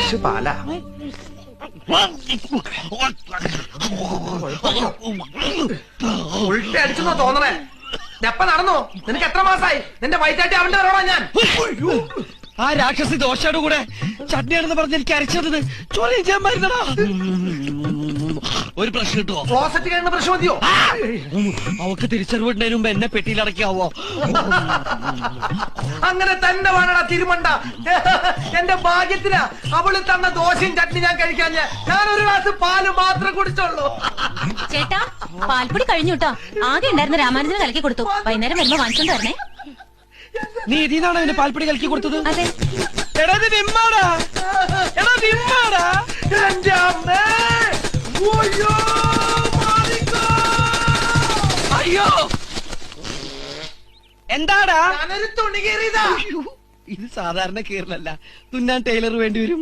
Fresh Pala. ഉൾട്ട അടിച്ചെന്നോ തോന്നണേ. എപ്പ നടന്നു? നിനക്ക് എത്ര മാസായി? നിന്റെ വയറ്റാട്ടി അവന്റെ വരോടാ ഞാൻ. ആ രാക്ഷസി ദോശയുടെ കൂടെ ചട്നിയാണെന്ന് പറഞ്ഞ് എനിക്ക് അരച്ചത് ചോദ്യം ചെയ്യാൻ മരുന്നടാ. ഒരു പ്രശ്നം കിട്ടുമോ? ക്ലോസറ്റ് കഴിയുന്ന പ്രശ്നം മതിയോ? അവക്ക് തിരിച്ചറിവിടുന്നതിന് മുമ്പ് എന്നെ പെട്ടിയിലടക്കാവോ? അങ്ങനെ തന്നെ വേണടാ തിരുമണ്ട. എന്റെ ഭാഗ്യത്തിനാ അവള് തന്ന ദോശയും ചട്നി ഞാൻ കഴിക്കാൻ. ഞാൻ ഒരു ഗ്ലാസ് പാല് മാത്രം കുടിച്ചോളൂ. ചേട്ടാ, പാൽപ്പൊടി കഴിഞ്ഞു കേട്ടോ. ആകെ ഉണ്ടായിരുന്ന രാമാനുജന് കലക്കി കൊടുത്തു. വൈകുന്നേരം വരുമ്പോ വാങ്ങിച്ചോണ്ട് വരണേ. നീ ഇതിനാണോ എന്നെ പാൽപ്പൊടി കലക്കി കൊടുത്തത്? അതെ. എടാ ഇത് വിമ്മാടാ. എടാ വിമ്മാടാ. എന്റെ അമ്മേ. അയ്യോ മാറിക്കോ. അയ്യോ എന്താടാ? ഞാനൊരു തുണി കീറിയതാ. ഇത് സാധാരണ കീറലല്ല, തുന്നാൻ ടൈലർ വേണ്ടി വരും.